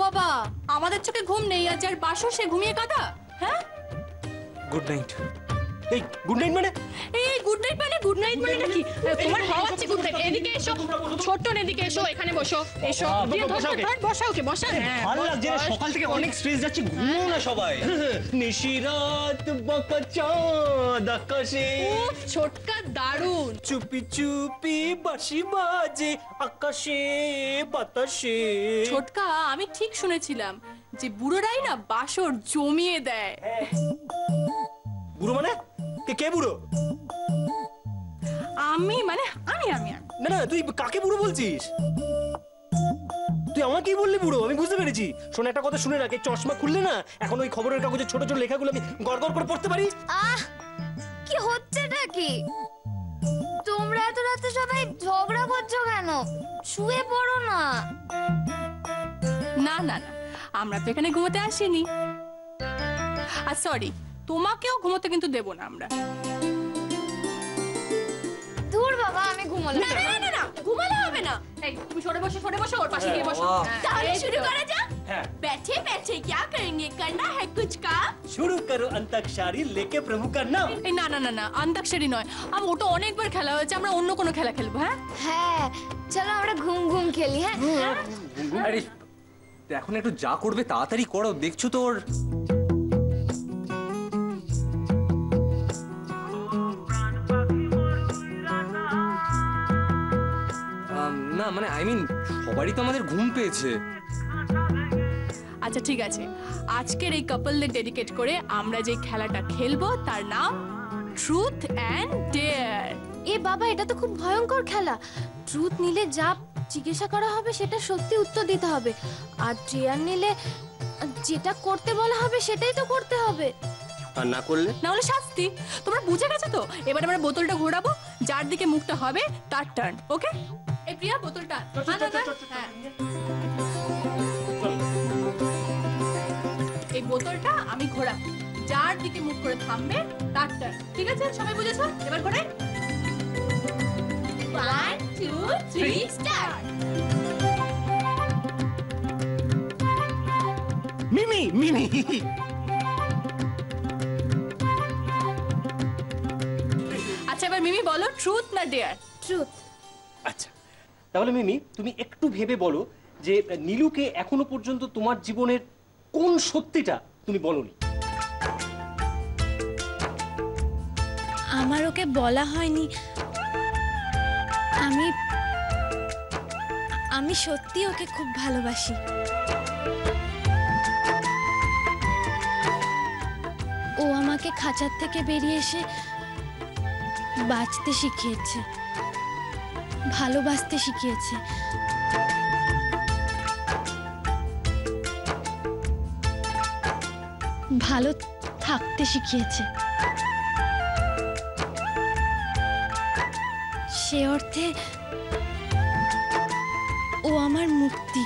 বাবা, আমাদের চোখে ঘুম নেই, আর যার বাসর সে ঘুমিয়ে কাঁদা। হ্যাঁ, গুড নাইট। এই গুড নাইট মানে? এই গুড নাইট মানে নাকি? তোমার হওয়াচ্ছে গুড নাইট। এদিকে এসো, ছোট্ট এদিকে এসো, এখানে বসো, এসো। বসা ওকে, বসা। ভালো লাগছে না, সকাল থেকে অনেক স্ট্রেস যাচ্ছে, ঘুমো না সবাই। নিশিরাত বাঁকা চাঁদ আকাশে, উফ, ছোটকা দারুণ। চুপি চুপি বাঁশি বাজে আকাশে বাতাসে। ছোটকা, আমি ঠিক শুনেছিলাম যে বুড়োরাই না বাসর জমিয়ে দেয়। বুড়ো মানে? কে বুড়ো? আমি মানে আমি আমি না না, তুই কাকে বুড়ো বলছিস? তুই আমাকেই বললি বুড়ো, আমি বুঝতে পেরেছি। শোন, একটা কথা শুনে রাখ, এই চশমা খুললে না এখন ওই খবরের কাগজে ছোট ছোট লেখাগুলো আমি গড়গড় করে পড়তে পারি। কি হচ্ছেটা কি? তোমরা এত রাতে সবাই ঝগড়া করছো কেন? শুয়ে পড়ো না। না না না, আমরা তো এখানে ঘুমোতে আসিনি। আর সরি, তোমাকেও ঘুমোতে কিন্তু দেব না আমরা। দূর বাবা, আমি ঘুমালাম। না না না না, ঘুমালে হবে না। এই তুমি সরে বসো, ওর পাশে গিয়ে বসো। তাহলে শুরু করা যাক। হ্যাঁ, बैठे बैठे क्या करेंगे? करना है कुछ काम? শুরু করো अंताक्षरी लेके प्रभु का नाम। এই না না না না, অন্তাক্ষরী নয়, আমি ওটা অনেকবার খেলা হয়েছে, আমরা অন্য কোনো খেলা খেলবো। হ্যাঁ হ্যাঁ, চলো আমরা ঘুম ঘুম খেলি। হ্যাঁ, আরে এখন একটু যা করবে তাড়াতাড়ি করো, দেখছো তোর। না মানে আই মিন সবারই তো আমাদের ঘুম পেয়েছে। আচ্ছা ঠিক আছে, আজকের এই কাপলদের ডেডিকেট করে আমরা যে খেলাটা খেলবো তার নাম ট্রুথ অ্যান্ড ডেয়ার। এ বাবা, এটা তো খুব ভয়ঙ্কর খেলা। ট্রুথ নিলে যা জিজ্ঞাসা করা হবে সেটা সত্যি উত্তর দিতে হবে, আর ডেয়ার নিলে যেটা করতে বলা হবে সেটাই তো করতে হবে। আর না করলে? না হলে শাস্তি। তোমরা বুঝে গেছো তো? এবার আমরা বোতলটা ঘোরাবো, যার দিকে মুখটা হবে তার টার্ন। ওকে? এই প্রিয়া, বোতলটা হ্যাঁ, এই বোতলটা আমি ঘোরাবো, যার দিকে মুখ করে থামবে তার টার্ন। ঠিক আছে, সবাই বুঝেছো? এবার ঘোরাই। 1 2 3 স্টার্ট। মিমি মিমি। আচ্ছা, এবার মিমি বলো, ট্রুথ না ডেয়ার? ট্রুথ। আচ্ছা, তাহলে মিমি তুমি একটু ভেবে বলো যে নীলুকে এখনো পর্যন্ত তোমার জীবনের কোন সত্যিটা তুমি বলনি? আমার ওকে বলা হয়নি, আমি সত্যি ওকে খুব ভালোবাসি। ও আমাকে খাঁচার থেকে বেরিয়ে এসে বাঁচতে শিখিয়েছে, ভালোবাসতে শিখিয়েছে। ভালো থাকতে শিখিয়েছে। সে অর্থে ও আমার মুক্তি।